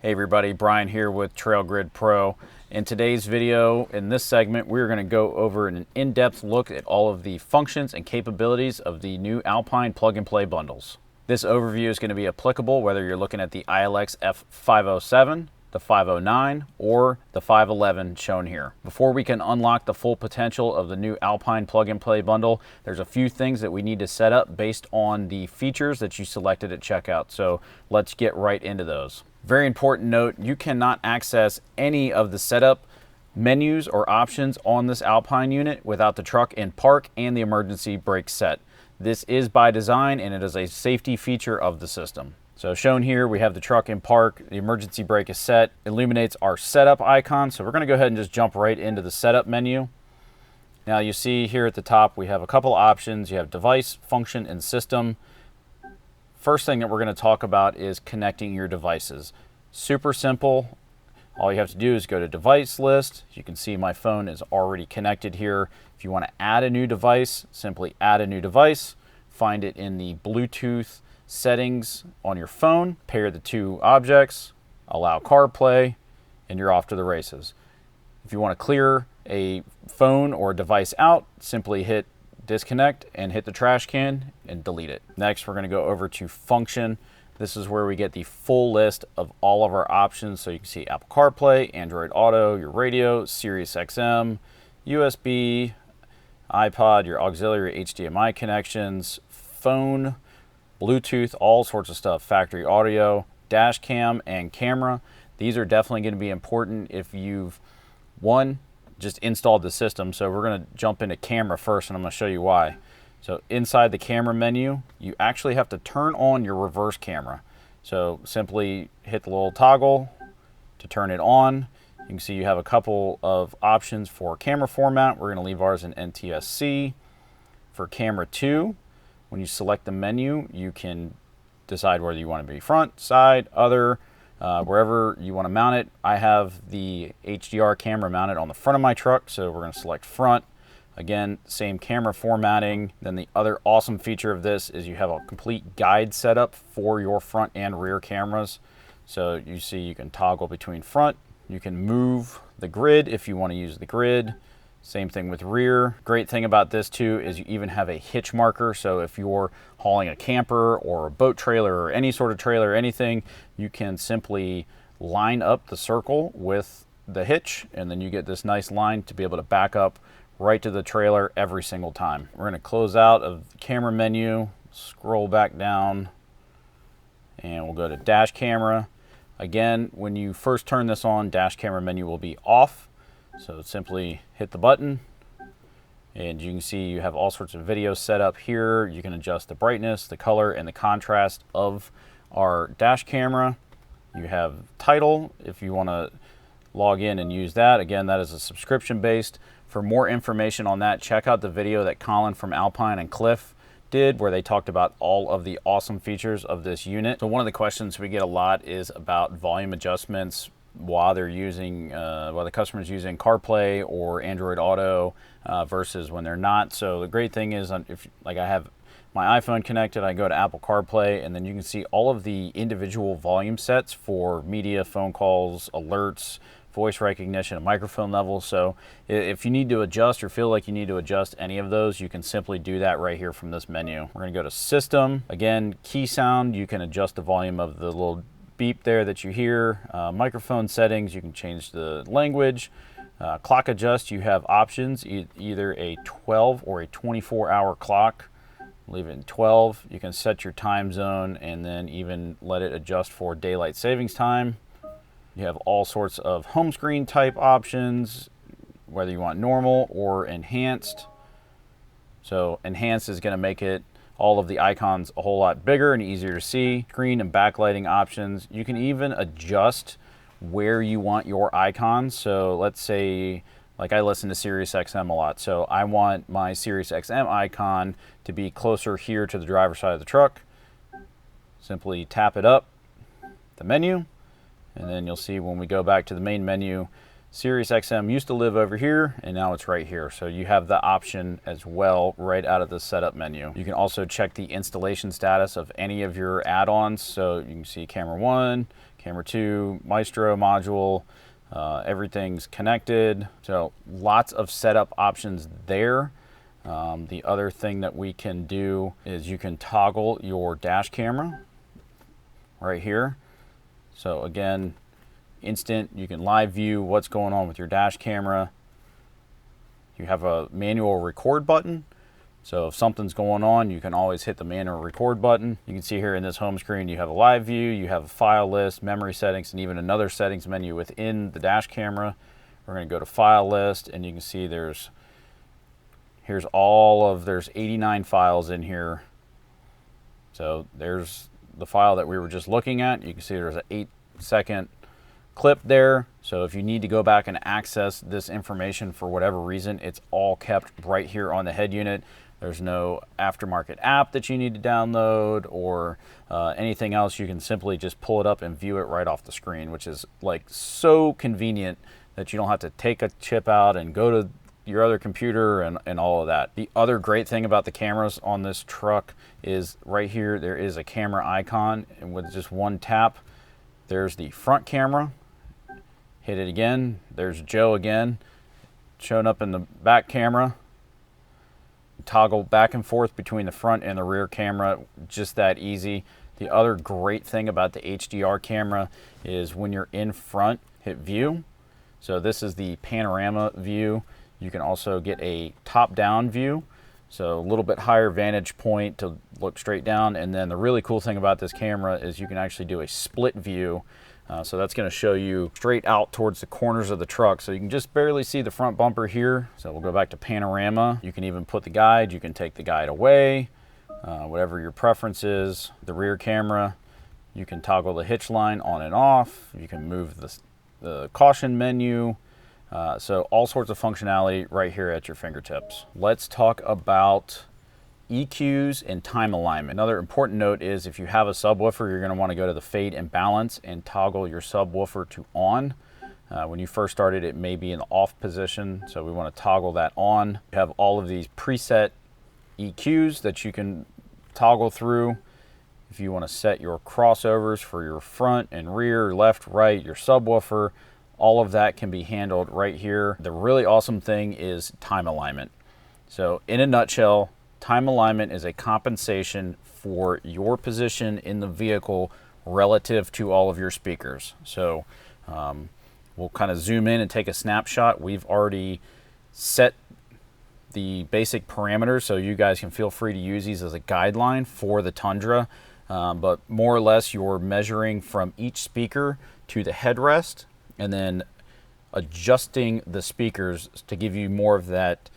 Hey everybody, Brian here with Trail Grid Pro. In today's video, in this segment, we're going to go over an in-depth look at all of the functions and capabilities of the new Alpine plug-and-play bundles. This overview is going to be applicable whether you're looking at the ILX F507, the 509, or the 511 shown here. Before we can unlock the full potential of the new Alpine plug-and-play bundle, there's a few things that we need to set up based on the features that you selected at checkout. So let's get right into those. Very important note, you cannot access any of the setup menus or options on this Alpine unit without the truck in park and the emergency brake set. This is by design and it is a safety feature of the system. So shown here, we have the truck in park, the emergency brake is set, illuminates our setup icon. So we're gonna go ahead and just jump right into the setup menu. Now you see here at the top, we have a couple options. You have device, function, and system. First thing that we're going to talk about is connecting your devices. Super simple. All you have to do is go to device list. You can see my phone is already connected here. If you want to add a new device, simply add a new device. Find it in the Bluetooth settings on your phone. Pair the two objects, allow CarPlay, and you're off to the races. If you want to clear a phone or device out, simply hit disconnect and hit the trash can and delete it. Next, we're going to go over to function. This is where we get the full list of all of our options. So you can see Apple CarPlay, Android Auto, your radio, Sirius XM, USB, iPod, your auxiliary HDMI connections, phone, Bluetooth, all sorts of stuff, factory audio, dash cam, and camera. These are definitely going to be important if you've just installed the system. So we're going to jump into camera first and I'm going to show you why. So inside the camera menu, you actually have to turn on your reverse camera. So simply hit the little toggle to turn it on. You can see you have a couple of options for camera format. We're going to leave ours in NTSC. For camera 2, when you select the menu, you can decide whether you want to be front, side, other, wherever you want to mount it. I have the HDR camera mounted on the front of my truck, so we're going to select front. Again, same camera formatting. Then the other awesome feature of this is you have a complete guide setup for your front and rear cameras. So you see you can toggle between front. You can move the grid if you want to use the grid. Same thing with rear. Great thing about this too is you even have a hitch marker. So if you're hauling a camper or a boat trailer or any sort of trailer or anything, you can simply line up the circle with the hitch and then you get this nice line to be able to back up right to the trailer every single time. We're going to close out of the camera menu, scroll back down, and we'll go to dash camera. Again, when you first turn this on, dash camera menu will be off. So simply hit the button and you can see you have all sorts of videos set up here. You can adjust the brightness, the color, and the contrast of our dash camera. You have Tidal if you want to log in and use that. Again, that is a subscription based. For more information on that, check out the video that Colin from Alpine and Cliff did where they talked about all of the awesome features of this unit. So one of the questions we get a lot is about volume adjustments while they're using, while the customer's using CarPlay or Android Auto versus when they're not. So the great thing is, if like I have my iPhone connected, I go to Apple CarPlay, and then you can see all of the individual volume sets for media, phone calls, alerts, voice recognition, and microphone level. So if you need to adjust or feel like you need to adjust any of those, you can simply do that right here from this menu. We're going to go to System. Again, key sound, you can adjust the volume of the little beep there that you hear. Microphone settings, you can change the language. Clock adjust, you have options, either a 12 or a 24-hour clock. Leave it in 12. You can set your time zone and then even let it adjust for daylight savings time. You have all sorts of home screen type options, whether you want normal or enhanced. So enhanced is going to make it all of the icons a whole lot bigger and easier to see. Screen and backlighting options. You can even adjust where you want your icons. So let's say, like I listen to Sirius XM a lot. So I want my Sirius XM icon to be closer here to the driver's side of the truck. Simply tap it up, the menu, and then you'll see when we go back to the main menu, Sirius XM used to live over here and now it's right here. So you have the option as well right out of the setup menu. You can also check the installation status of any of your add-ons. So you can see camera 1, camera 2, Maestro module, everything's connected. So lots of setup options there. The other thing that we can do is you can toggle your dash camera right here. So again, instant, you can live view what's going on with your dash camera. You have a manual record button. So if something's going on, you can always hit the manual record button. You can see here in this home screen, you have a live view, you have a file list, memory settings, and even another settings menu within the dash camera. We're going to go to file list, and you can see there's 89 files in here. So there's the file that we were just looking at. You can see there's an 8-second clip there. So if you need to go back and access this information for whatever reason, it's all kept right here on the head unit. There's no aftermarket app that you need to download or anything else. You can simply just pull it up and view it right off the screen, which is like so convenient that you don't have to take a chip out and go to your other computer and all of that. The other great thing about the cameras on this truck is right here, there is a camera icon, and with just one tap, there's the front camera. Hit it again, there's Joe again, showing up in the back camera. Toggle back and forth between the front and the rear camera, just that easy. The other great thing about the HDR camera is when you're in front, hit view. So this is the panorama view. You can also get a top-down view, so a little bit higher vantage point to look straight down. And then the really cool thing about this camera is you can actually do a split view. So that's going to show you straight out towards the corners of the truck. So you can just barely see the front bumper here. So we'll go back to panorama. You can even put the guide. You can take the guide away, whatever your preference is. The rear camera, you can toggle the hitch line on and off. You can move the caution menu. So all sorts of functionality right here at your fingertips. Let's talk about EQs and time alignment. Another important note is if you have a subwoofer, you're going to want to go to the fade and balance and toggle your subwoofer to on. When you first started, it may be in the off position, so we want to toggle that on. You have all of these preset EQs that you can toggle through. If you want to set your crossovers for your front and rear, left, right, your subwoofer, all of that can be handled right here. The really awesome thing is time alignment. So in a nutshell, time alignment is a compensation for your position in the vehicle relative to all of your speakers. So we'll kind of zoom in and take a snapshot. We've already set the basic parameters, so you guys can feel free to use these as a guideline for the Tundra. But more or less, you're measuring from each speaker to the headrest and then adjusting the speakers to give you more of that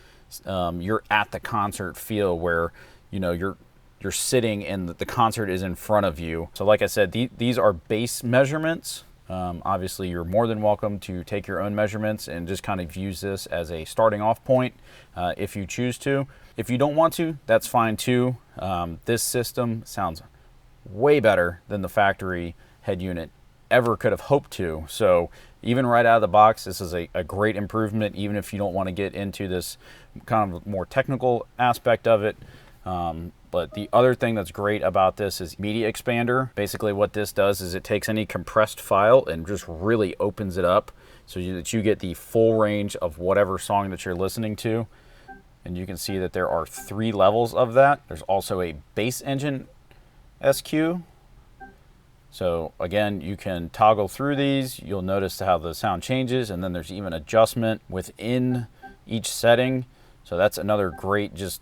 you're at the concert feel, where you're sitting and the concert is in front of you. So like I said, these are base measurements. Obviously you're more than welcome to take your own measurements and just kind of use this as a starting off point if you choose to. If you don't want to, that's fine too. This system sounds way better than the factory head unit ever could have hoped to. So even right out of the box, this is a great improvement, even if you don't want to get into this kind of more technical aspect of it. But the other thing that's great about this is media expander. Basically what this does is it takes any compressed file and just really opens it up so that you get the full range of whatever song that you're listening to. And you can see that there are 3 levels of that. There's also a bass engine SQ. So again, you can toggle through these. You'll notice how the sound changes, and then there's even adjustment within each setting. So that's another great just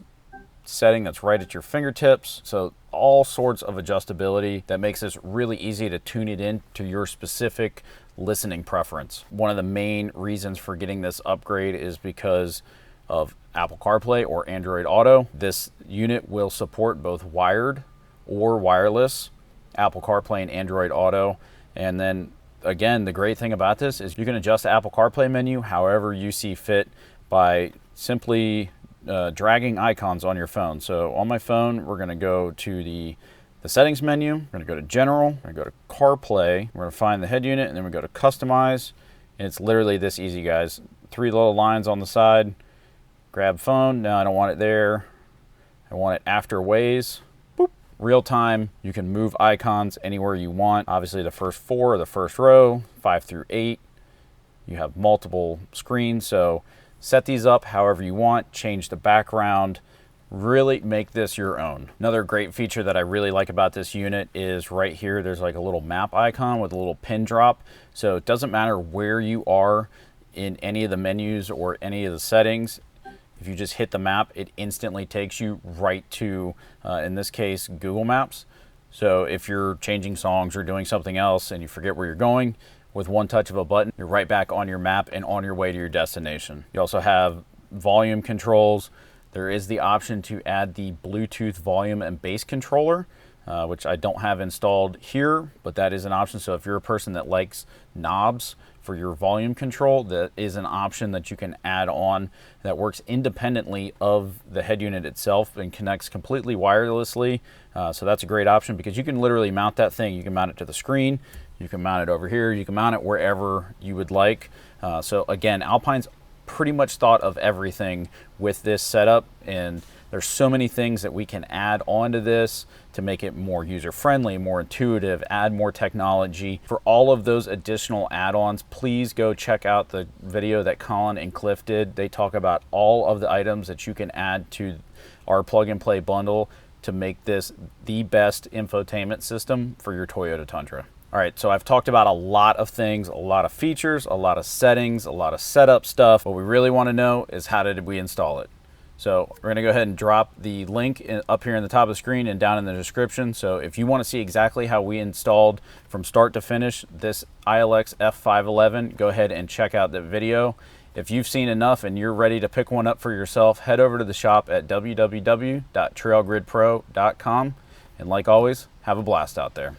setting that's right at your fingertips. So all sorts of adjustability that makes this really easy to tune it in to your specific listening preference. One of the main reasons for getting this upgrade is because of Apple CarPlay or Android Auto. This unit will support both wired or wireless Apple CarPlay and Android Auto. And then again, the great thing about this is you can adjust the Apple CarPlay menu however you see fit by simply dragging icons on your phone. So on my phone, we're going to go to the settings menu. We're going to go to general, we're going to go to CarPlay, we're going to find the head unit, and then we go to customize. And it's literally this easy, guys. 3 little lines on the side. Grab phone. No, I don't want it there. I want it after Waze. Boop. real time. You can move icons anywhere you want. Obviously the first 4 are the first row, 5 through 8. You have multiple screens, so set these up however you want, change the background, really make this your own. Another great feature that I really like about this unit is right here, there's like a little map icon with a little pin drop. So it doesn't matter where you are in any of the menus or any of the settings. If you just hit the map, it instantly takes you right to, in this case, Google Maps. So if you're changing songs or doing something else and you forget where you're going, with one touch of a button, you're right back on your map and on your way to your destination. You also have volume controls. There is the option to add the Bluetooth volume and bass controller, which I don't have installed here, but that is an option. So if you're a person that likes knobs for your volume control, that is an option that you can add on that works independently of the head unit itself and connects completely wirelessly. So that's a great option because you can literally mount that thing. You can mount it to the screen, you can mount it over here, you can mount it wherever you would like. So again, Alpine's pretty much thought of everything with this setup, and there's so many things that we can add onto this to make it more user-friendly, more intuitive, add more technology. For all of those additional add-ons, please go check out the video that Colin and Cliff did. They talk about all of the items that you can add to our plug-and-play bundle to make this the best infotainment system for your Toyota Tundra. All right, so I've talked about a lot of things, a lot of features, a lot of settings, a lot of setup stuff. What we really want to know is how did we install it? So we're gonna go ahead and drop the link up here in the top of the screen and down in the description. So if you want to see exactly how we installed from start to finish this ILX F511, go ahead and check out the video. If you've seen enough and you're ready to pick one up for yourself, head over to the shop at www.trailgridpro.com. And like always, have a blast out there.